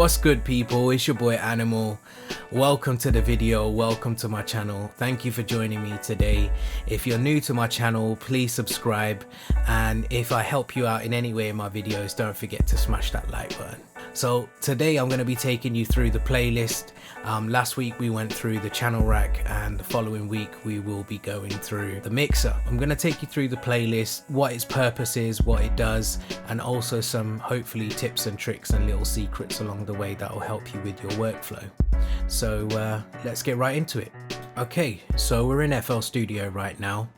What's good, people? It's your boy Animal. Welcome to the video, welcome to my channel. Thank you for joining me today. If you're new to my channel, please subscribe, and if I help you out in any way in my videos, don't forget to smash that like button. So today I'm going to be taking you through the playlist. Last week we went through the channel rack, and the following week we will be going through the mixer. I'm going to take you through the playlist, what its purpose is, what it does, and also some hopefully tips and tricks and little secrets along the way that will help you with your workflow. So let's get right into it. Okay, so we're in FL Studio right now.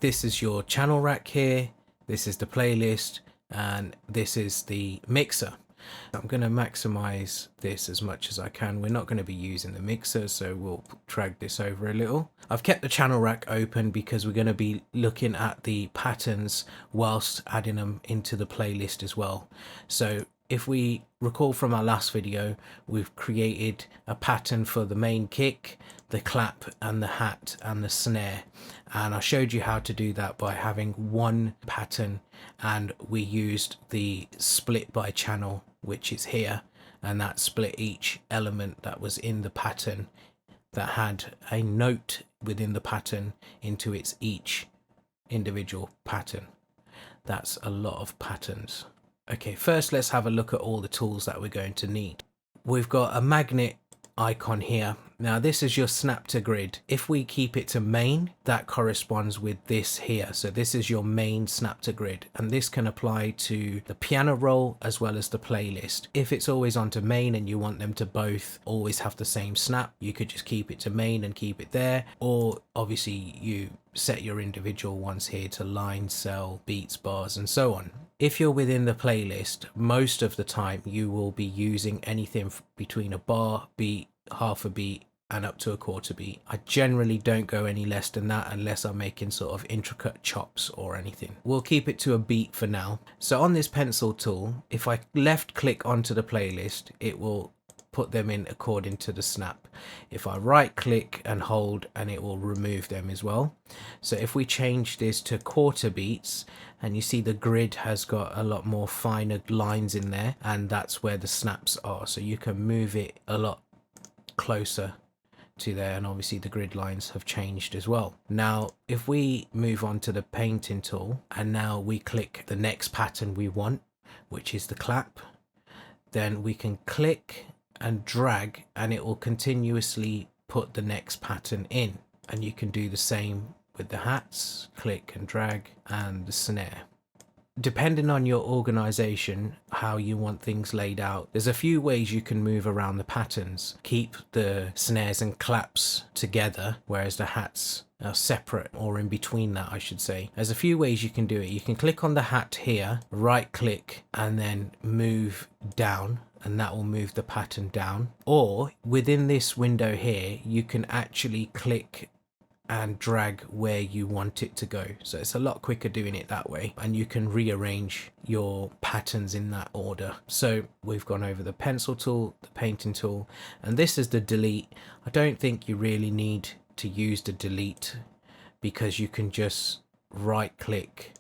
This is your channel rack here, this is the playlist, and this is the mixer. I'm going to maximize this as much as I can. We're not going to be using the mixer, so we'll drag this over a little. I've kept the channel rack open because we're going to be looking at the patterns whilst adding them into the playlist as well. So if we recall from our last video, we've created a pattern for the main kick, the clap, and the hat and the snare, and I showed you how to do that by having one pattern, and we used the split by channel, which is here, and that split each element that was in the pattern that had a note within the pattern into its each individual pattern. That's a lot of patterns. Okay, first let's have a look at all the tools that we're going to need. We've got a magnet icon here. Now this is your snap to grid. If we keep it to main, that corresponds with this here. So this is your main snap to grid, and this can apply to the piano roll as well as the playlist. If it's always onto main and you want them to both always have the same snap, you could just keep it to main and keep it there, or obviously you set your individual ones here to line, cell, beats, bars, and so on. If you're within the playlist, most of the time you will be using anything between a bar, beat, half a beat, and up to a quarter beat. I generally don't go any less than that unless I'm making sort of intricate chops or anything. We'll keep it to a beat for now. So on this pencil tool, if I left click onto the playlist, it will put them in according to the snap. If I right click and hold, and it will remove them as well. So if we change this to quarter beats, and you see the grid has got a lot more finer lines in there, and that's where the snaps are, so you can move it a lot closer to there, and obviously the grid lines have changed as well. Now if we move on to the painting tool, and now we click the next pattern we want, which is the clap, then we can click and drag, and it will continuously put the next pattern in. And you can do the same with the hats, click and drag, and the snare. Depending on your organization, how you want things laid out, there's a few ways you can move around the patterns. Keep the snares and claps together, whereas the hats are separate, or in between that, I should say. There's a few ways you can do it. You can click on the hat here, right click, and then move down, and that will move the pattern down. Or within this window here, you can actually click and drag where you want it to go. So it's a lot quicker doing it that way, and you can rearrange your patterns in that order. So we've gone over the pencil tool, the painting tool, and this is the delete. I don't think you really need to use the delete, because you can just right click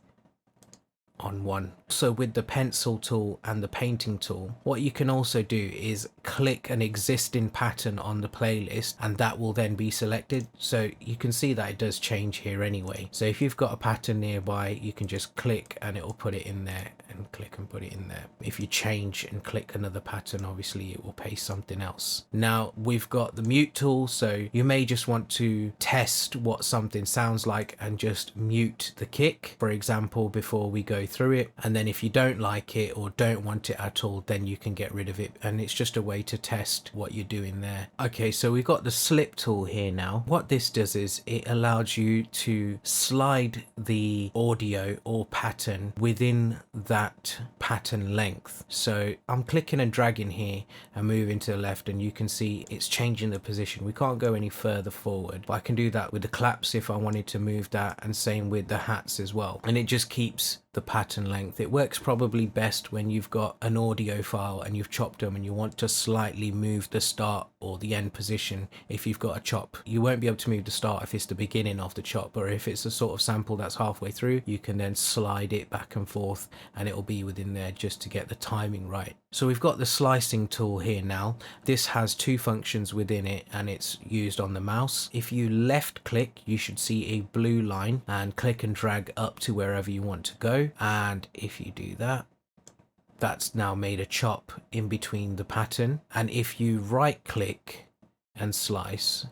on one. So with the pencil tool and the painting tool, what you can also do is click an existing pattern on the playlist, and that will then be selected. So you can see that it does change here anyway. So if you've got a pattern nearby, you can just click and it will put it in there, and click and put it in there. If you change and click another pattern, obviously it will paste something else. Now we've got the mute tool, so you may just want to test what something sounds like and just mute the kick, for example, before we go through it. And then if you don't like it or don't want it at all, then you can get rid of it, and it's just a way to test what you're doing there. Okay, so we've got the slip tool here now. What this does is it allows you to slide the audio or pattern within that pattern length. So I'm clicking and dragging here and moving to the left, and you can see it's changing the position. We can't go any further forward, but I can do that with the claps if I wanted to move that, and same with the hats as well. And it just keeps the the pattern length. It works probably best when you've got an audio file and you've chopped them and you want to slightly move the start or the end position. If you've got a chop, you won't be able to move the start if it's the beginning of the chop, or if it's a sort of sample that's halfway through, you can then slide it back and forth and it'll be within there just to get the timing right. So we've got the slicing tool here now. This has two functions within it and it's used on the mouse. If you left click, you should see a blue line, and click and drag up to wherever you want to go. And if you do that, that's now made a chop in between the pattern. And if you right click and slice,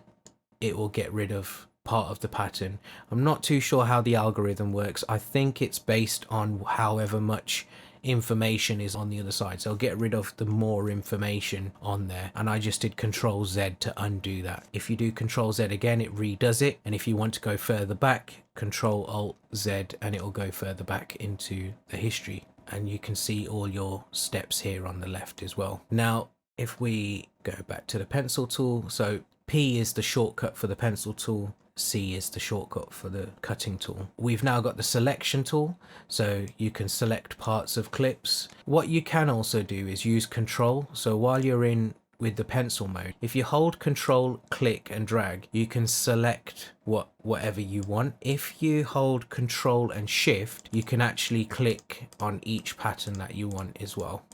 it will get rid of part of the pattern. I'm not too sure how the algorithm works. I think it's based on however much information is on the other side, so I'll get rid of the more information on there, and I just did Control Z to undo that. If you do Control Z again, it redoes it, and if you want to go further back, Control Alt Z and it will go further back into the history, and you can see all your steps here on the left as well. Now if we go back to the pencil tool, so P is the shortcut for the pencil tool, C is the shortcut for the cutting tool. We've now got the selection tool, so you can select parts of clips. What you can also do is use Control. So while you're in with the pencil mode, if you hold Control, click and drag, you can select whatever you want. If you hold Control and Shift, you can actually click on each pattern that you want as well.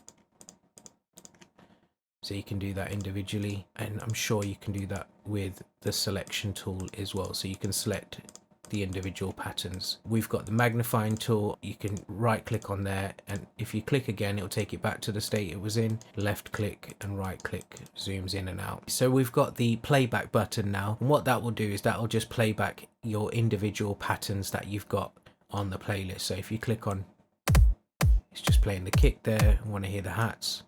So you can do that individually, and I'm sure you can do that with the selection tool as well. So you can select the individual patterns. We've got the magnifying tool. You can right click on there, and if you click again, it'll take it back to the state it was in. Left click and right click zooms in and out. So we've got the playback button now, and what that will do is that will just play back your individual patterns that you've got on the playlist. So if you click on, it's just playing the kick there. I want to hear the hats,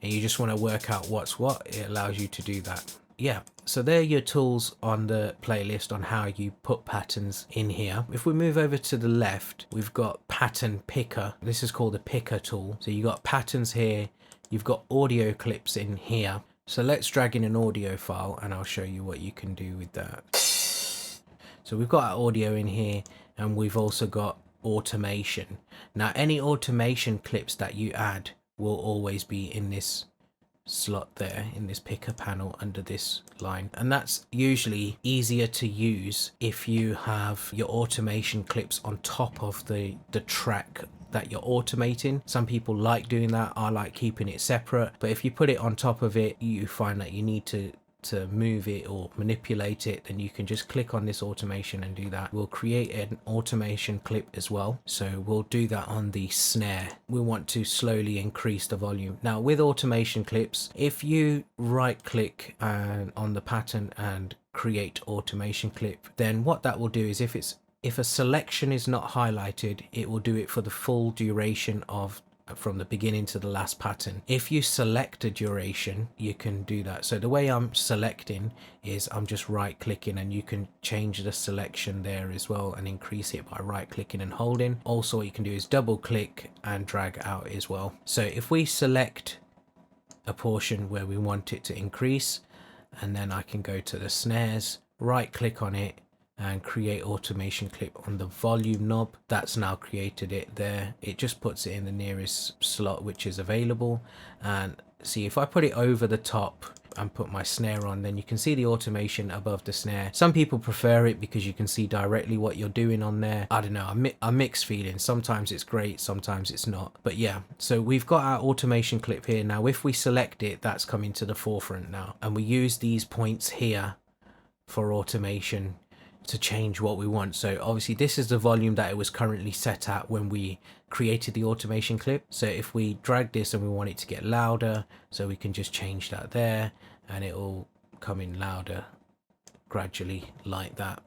and you just want to work out what's what, it allows you to do that. Yeah, so there are your tools on the playlist on how you put patterns in here. If we move over to the left, we've got pattern picker. This is called the picker tool. So you got patterns here, you've got audio clips in here. So let's drag in an audio file and I'll show you what you can do with that. So we've got our audio in here, and we've also got automation. Now any automation clips that you add will always be in this slot there, in this picker panel under this line, and that's usually easier to use if you have your automation clips on top of the track that you're automating. Some people like doing that. I like keeping it separate, but if you put it on top of it, you find that you need to move it or manipulate it, then you can just click on this automation and do that. We'll create an automation clip as well, so we'll do that on the snare. We want to slowly increase the volume. Now with automation clips, if you right click on the pattern and create automation clip, then what that will do is if a selection is not highlighted, it will do it for the full duration of from the beginning to the last pattern. If you select a duration, you can do that. So the way I'm selecting is I'm just right clicking, and you can change the selection there as well and increase it by right clicking and holding. Also what you can do is double click and drag out as well. So if we select a portion where we want it to increase, and then I can go to the snares, right click on it and create automation clip on the volume knob. That's now created it there. It just puts it in the nearest slot which is available. And see, if I put it over the top and put my snare on, then you can see the automation above the snare. Some people prefer it because you can see directly what you're doing on there. I don't know, I'm mixed feelings. Sometimes it's great, sometimes it's not. But yeah, so we've got our automation clip here. Now if we select it, that's coming to the forefront now, and we use these points here for automation to change what we want. So obviously this is the volume that it was currently set at when we created the automation clip. So if we drag this and we want it to get louder, so we can just change that there, and it will come in louder gradually like that.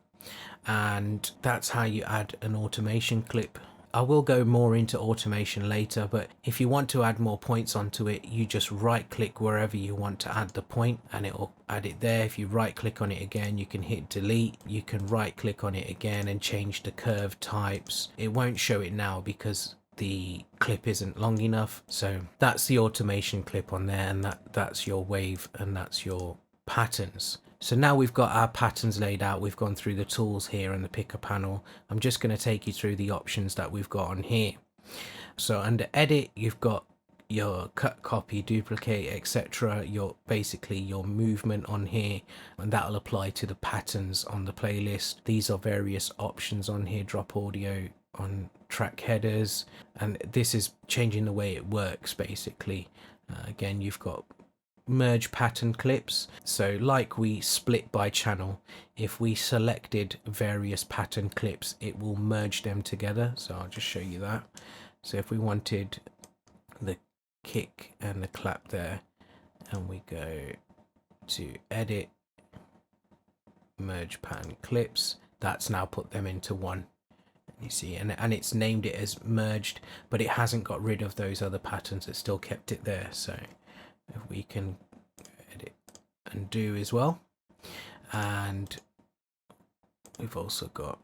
And that's how you add an automation clip. I will go more into automation later, but if you want to add more points onto it, you just right click wherever you want to add the point and it will add it there. If you right click on it again, you can hit delete. You can right click on it again and change the curve types. It won't show it now because the clip isn't long enough. So that's the automation clip on there, and that's your wave and that's your patterns. So now we've got our patterns laid out, we've gone through the tools here and the picker panel. I'm just going to take you through the options that we've got on here. So under edit, you've got your cut, copy, duplicate, etc. Your basically your movement on here, and that'll apply to the patterns on the playlist. These are various options on here, drop audio on track headers, and this is changing the way it works basically. Again, you've got merge pattern clips. So like we split by channel, if we selected various pattern clips, it will merge them together. So I'll just show you that. So if we wanted the kick and the clap there, and we go to edit, merge pattern clips, that's now put them into one. You see, and it's named it as merged, but it hasn't got rid of those other patterns, it still kept it there. So if we can edit and do as well, and we've also got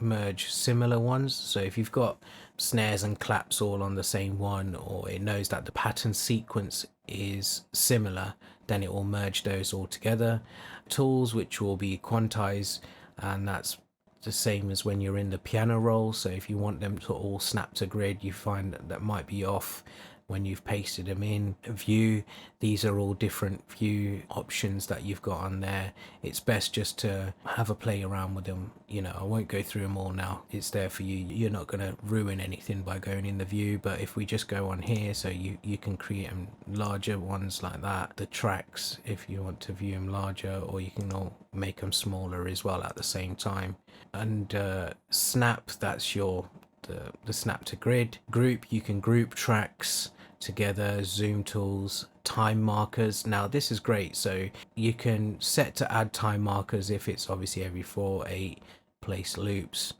merge similar ones. So if you've got snares and claps all on the same one, or it knows that the pattern sequence is similar, then it will merge those all together. Tools, which will be quantize, and that's the same as when you're in the piano roll. So if you want them to all snap to grid, you find that might be off when you've pasted them in. View, these are all different view options that you've got on there. It's best just to have a play around with them. You know, I won't go through them all now, it's there for you. You're not going to ruin anything by going in the view, but if we just go on here, so you can create them larger ones like that. The tracks, if you want to view them larger, or you can all make them smaller as well at the same time. And snap, that's your the snap to grid. Group, you can group tracks together. Zoom tools, time markers. Now this is great, so you can set to add time markers if it's obviously every 4, 8, place loops.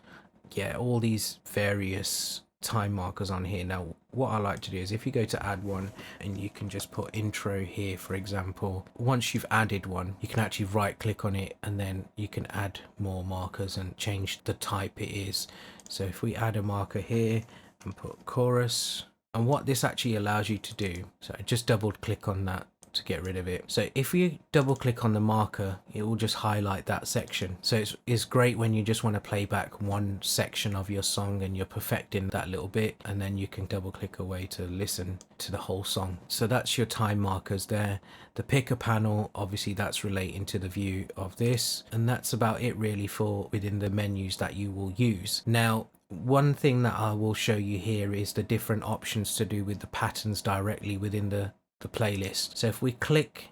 Yeah, all these various time markers on here. Now what I like to do is if you go to add one, and you can just put intro here, for example. Once you've added one, you can actually right click on it, and then you can add more markers and change the type it is. So if we add a marker here and put chorus, and what this actually allows you to do, so I just double click on that to get rid of it. So if you double click on the marker, it will just highlight that section. So it's great when you just want to play back one section of your song and you're perfecting that little bit, and then you can double click away to listen to the whole song. So that's your time markers there. The picker panel, obviously that's relating to the view of this, and that's about it really for within the menus that you will use. Now one thing that I will show you here is the different options to do with the patterns directly within the playlist. So if we click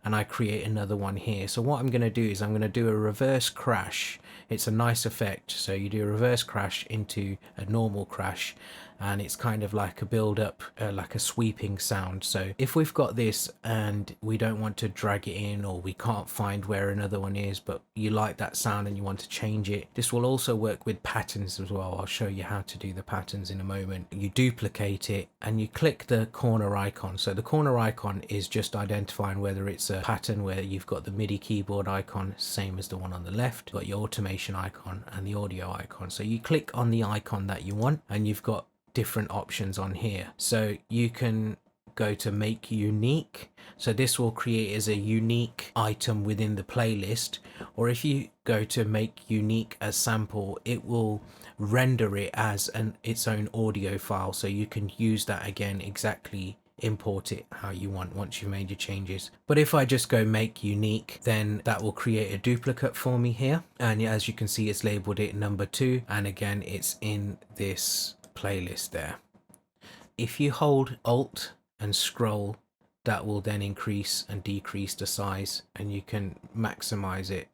and I create another one here, so what I'm going to do is I'm going to do a reverse crash. It's a nice effect. So you do a reverse crash into a normal crash, and it's kind of like a build up, like a sweeping sound. So if we've got this and we don't want to drag it in, or we can't find where another one is, but you like that sound and you want to change it, this will also work with patterns as well. I'll show you how to do the patterns in a moment. You duplicate it and you click the corner icon. So the corner icon is just identifying whether it's a pattern where you've got the MIDI keyboard icon, same as the one on the left, got your automation icon and the audio icon. So you click on the icon that you want, and you've got different options on here. So you can go to make unique, so this will create as a unique item within the playlist, or if you go to make unique as sample, it will render it as its own audio file, so you can use that again, exactly import it how you want once you've made your changes. But if I just go make unique, then that will create a duplicate for me here, and as you can see, it's labeled it number 2, and again it's in this playlist there. If you hold Alt and scroll, that will then increase and decrease the size, and you can maximize it.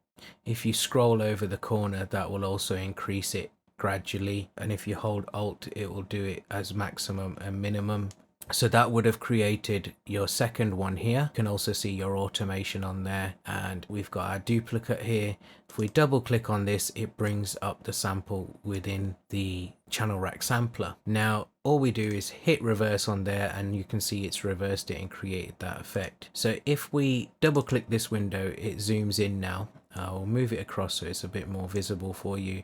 If you scroll over the corner, that will also increase it gradually, and if you hold Alt, it will do it as maximum and minimum. So that would have created your second one here. You can also see your automation on there, and we've got our duplicate here. If we double click on this, it brings up the sample within the channel rack sampler. Now all we do is hit reverse on there, and you can see it's reversed it and created that effect. So if we double click this window, it zooms in now. I'll move it across so it's a bit more visible for you,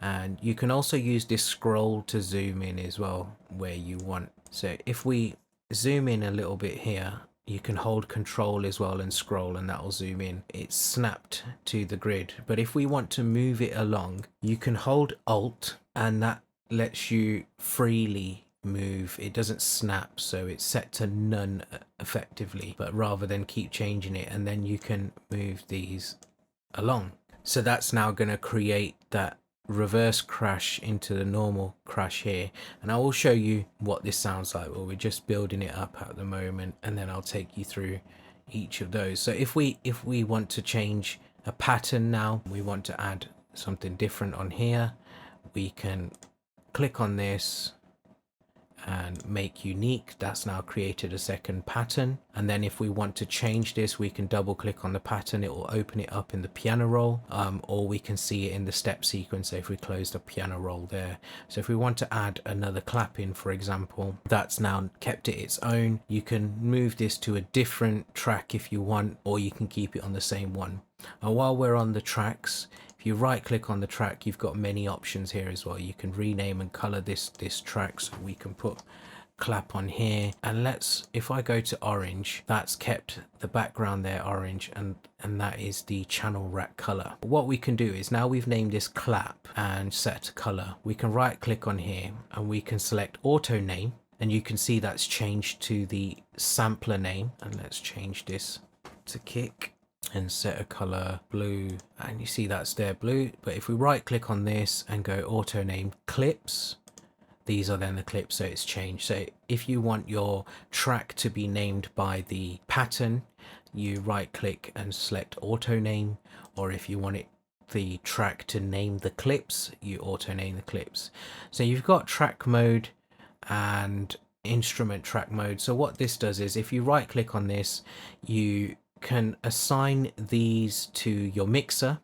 and you can also use this scroll to zoom in as well where you want. So if we zoom in a little bit here, you can hold control as well and scroll, and that will zoom in. It's snapped to the grid. But if we want to move it along, you can hold Alt, and that lets you freely move. It doesn't snap, so it's set to none effectively, but rather than keep changing it, and then you can move these along. So that's now going to create that reverse crash into the normal crash here, and I will show you what this sounds like. Well, we're just building it up at the moment, and then I'll take you through each of those. So if we want to change a pattern now, we want to add something different on here, we can click on this and make unique. That's now created a second pattern. And then if we want to change this, we can double click on the pattern. It will open it up in the piano roll, or we can see it in the step sequence. So if we close the piano roll there, so if we want to add another clap in, for example, that's now kept it its own. You can move this to a different track if you want, or you can keep it on the same one. And while we're on the tracks, if you right click on the track, you've got many options here as well. You can rename and color this track, so we can put clap on here. And if I go to orange, that's kept the background there orange, and that is the channel rack color. What we can do is, now we've named this clap and set a color, we can right click on here and we can select auto name, and you can see that's changed to the sampler name. And let's change this to kick and set a color blue, and you see that's there blue. But if we right click on this and go auto name clips, these are then the clips, so it's changed. So if you want your track to be named by the pattern, you right click and select auto name, or if you want the track to name the clips, you auto name the clips. So you've got track mode and instrument track mode. So what this does is, if you right click on this, you can assign these to your mixer,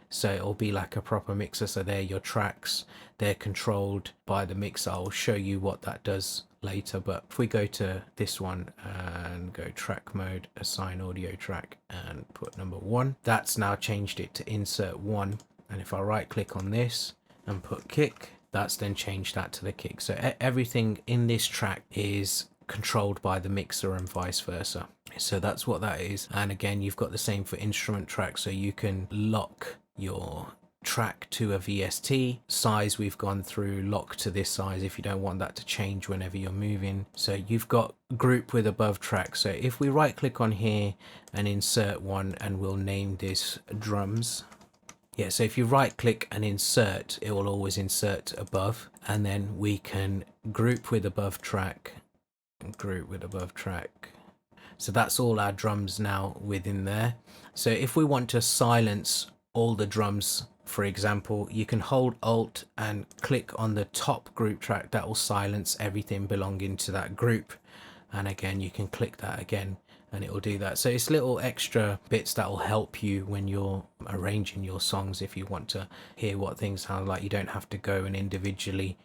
so it'll be like a proper mixer. So they're your tracks, they're controlled by the mixer. I'll show you what that does later. But if we go to this one and go track mode, assign audio track, and put number 1, that's now changed it to insert 1. And if I right click on this and put kick, that's then changed that to the kick. So everything in this track is controlled by the mixer and vice versa. So that's what that is. And again, you've got the same for instrument track, so you can lock your track to a VST size. We've gone through lock to this size if you don't want that to change whenever you're moving. So you've got group with above track. So if we right click on here and insert 1, and we'll name this drums. Yeah, so if you right click and insert, it will always insert above, and then we can group with above track, group with above track. So that's all our drums now within there. So if we want to silence all the drums, for example, you can hold Alt and click on the top group track. That will silence everything belonging to that group, and again you can click that again and it will do that. So it's little extra bits that will help you when you're arranging your songs. If you want to hear what things sound like, you don't have to go and individually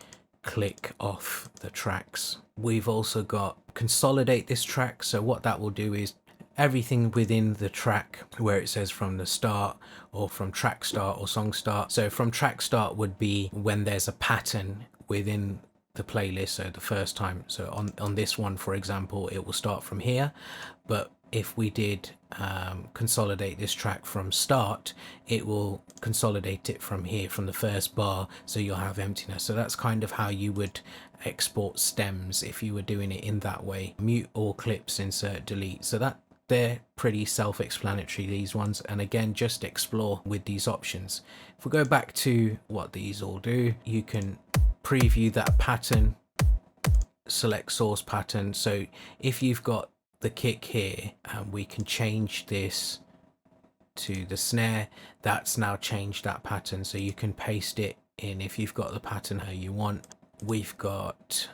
click off the tracks. We've also got consolidate this track. So what that will do is, everything within the track where it says from the start, or from track start or song start. So from track start would be when there's a pattern within the playlist, so the first time. So on this one, for example, it will start from here. But if we did consolidate this track from start, it will consolidate it from here, from the first bar, so you'll have emptiness. So that's kind of how you would export stems if you were doing it in that way. Mute all clips, insert, delete. So that they're pretty self-explanatory, these ones. And again, just explore with these options. If we go back to what these all do, you can preview that pattern, select source pattern. So if you've got the kick here, and we can change this to the snare, that's now changed that pattern, so you can paste it in if you've got the pattern how you want. We've got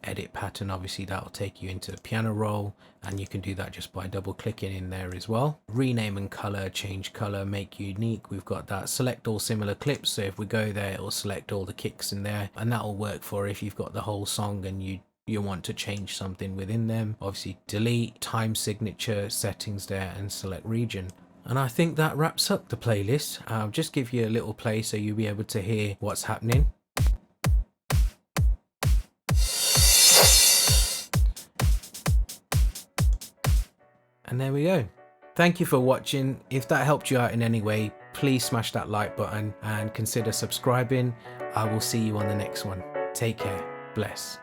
edit pattern, obviously that'll take you into the piano roll, and you can do that just by double clicking in there as well. Rename and color, change color, make unique, we've got that. Select all similar clips, so if we go there, it'll select all the kicks in there, and that'll work for if you've got the whole song and you want to change something within them. Obviously delete, time signature, settings there, and select region. And I think that wraps up the playlist. I'll just give you a little play so you'll be able to hear what's happening. And there we go. Thank you for watching. If that helped you out in any way, please smash that like button and consider subscribing. I will see you on the next one. Take care. Bless.